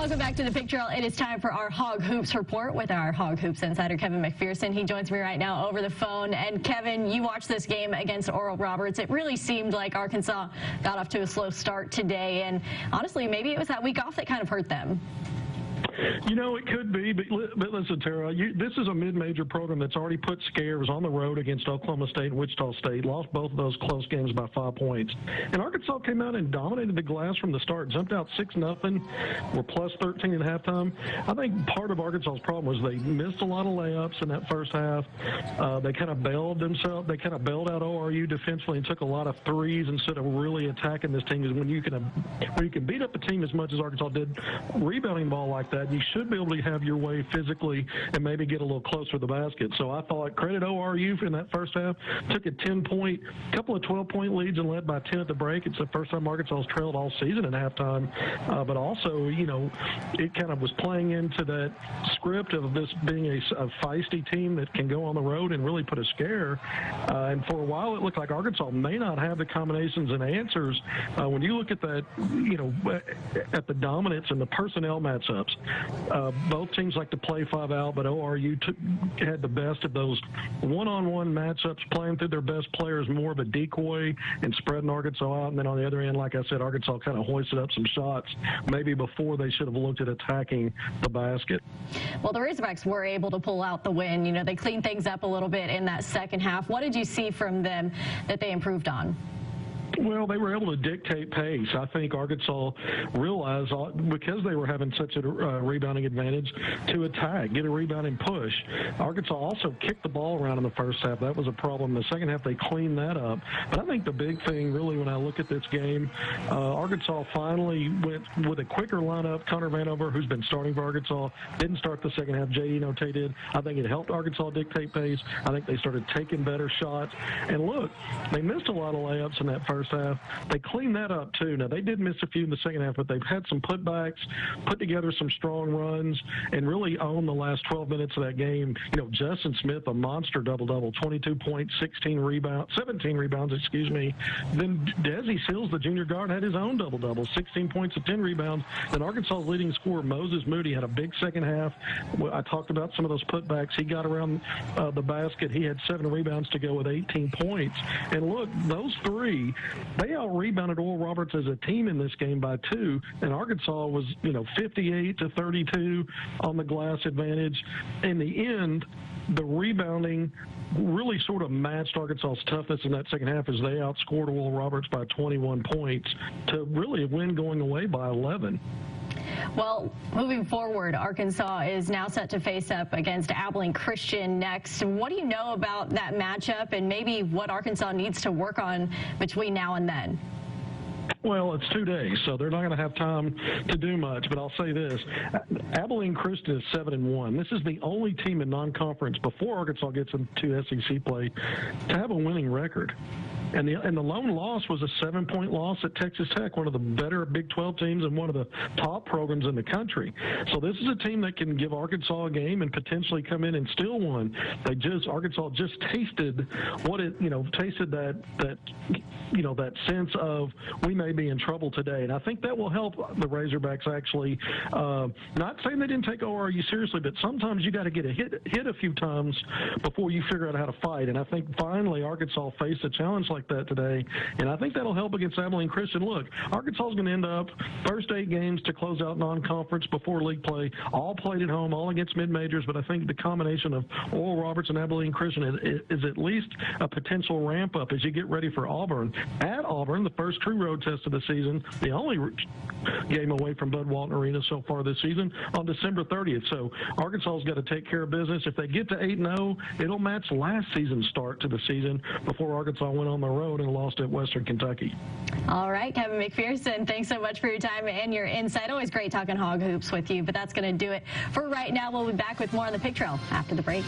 Welcome back to the Pig Trail. It is time for our Hog Hoops report with our Hog Hoops insider, Kevin McPherson. He joins me right now over the phone. And Kevin, you watched this game against Oral Roberts. It really seemed like Arkansas got off to a slow start today. And honestly, maybe it was that week off that kind of hurt them. You know, it could be, but listen, Tara, this is a mid-major program that's already put scares on the road against Oklahoma State and Wichita State, lost both of those close games by 5 points. And Arkansas came out and dominated the glass from the start, jumped out 6-0, were plus 13 at halftime. I think part of Arkansas's problem was they missed a lot of layups in that first half. They kind of bailed themselves. They kind of bailed out ORU defensively and took a lot of threes instead of really attacking this team. Because when you can beat up a team as much as Arkansas did, rebounding the ball like that, you should be able to have your way physically and maybe get a little closer to the basket. So I thought credit ORU in that first half. Took a 10-point, couple of 12-point leads and led by 10 at the break. It's the first time Arkansas has trailed all season at halftime. But also, you know, it kind of was playing into that script of this being a feisty team that can go on the road and really put a scare. And for a while, it looked like Arkansas may not have the combinations and answers. When you look at that, you know, at the dominance and the personnel matchups, both teams like to play 5 out, but ORU had the best of those one-on-one matchups, playing through their best players, more of a decoy and spreading Arkansas out. And then on the other end, like I said, Arkansas kind of hoisted up some shots maybe before they should have looked at attacking the basket. Well, the Razorbacks were able to pull out the win. You know, they cleaned things up a little bit in that second half. What did you see from them that they improved on? Well, they were able to dictate pace. I think Arkansas realized, because they were having such a rebounding advantage, to attack, get a rebound and push. Arkansas also kicked the ball around in the first half. That was a problem. In the second half, they cleaned that up. But I think the big thing, really, when I look at this game, Arkansas finally went with a quicker lineup. Connor Vanover, who's been starting for Arkansas, didn't start the second half. J.D. Notae did. I think it helped Arkansas dictate pace. I think they started taking better shots. And look, they missed a lot of layups in that first half. They cleaned that up too. Now they did miss a few in the second half, but they've had some putbacks, put together some strong runs, and really owned the last 12 minutes of that game. You know, Justin Smith, a monster double-double, 22 points, 17 rebounds, excuse me. Then Desi Sills, the junior guard, had his own double-double, 16 points and 10 rebounds. Then Arkansas's leading scorer, Moses Moody, had a big second half. I talked about some of those putbacks. He got around the basket. He had 7 rebounds to go with 18 points. And look, those three, they out-rebounded Oral Roberts as a team in this game by 2, and Arkansas was, you know, 58-32 on the glass advantage. In the end, the rebounding really sort of matched Arkansas's toughness in that second half as they outscored Oral Roberts by 21 points to really win going away by 11. Well, moving forward, Arkansas is now set to face up against Abilene Christian next. What do you know about that matchup and maybe what Arkansas needs to work on between now and then? Well, it's 2 days, so they're not going to have time to do much. But I'll say this. Abilene Christian is 7-1. This is the only team in non-conference before Arkansas gets into SEC play to have a winning record. And the lone loss was a 7-point loss at Texas Tech, one of the better Big 12 teams and one of the top programs in the country. So this is a team that can give Arkansas a game and potentially come in and steal one. Arkansas just tasted that sense of we may be in trouble today. And I think that will help the Razorbacks actually. Not saying they didn't take ORU seriously, but sometimes you got to get a hit a few times before you figure out how to fight. And I think finally Arkansas faced a challenge like that today, and I think that'll help against Abilene Christian. Look, Arkansas is going to end up first 8 games to close out non-conference before league play, all played at home, all against mid-majors, but I think the combination of Oral Roberts and Abilene Christian is at least a potential ramp-up as you get ready for Auburn. At Auburn, the first true road test of the season, the only game away from Bud Walton Arena so far this season, on December 30th. So Arkansas's got to take care of business. If they get to 8-0, it'll match last season's start to the season before Arkansas went on the road and lost at Western Kentucky. All right, Kevin McPherson, thanks so much for your time and your insight. Always great talking Hog Hoops with you, but that's going to do it for right now. We'll be back with more on the Pig Trail after the break.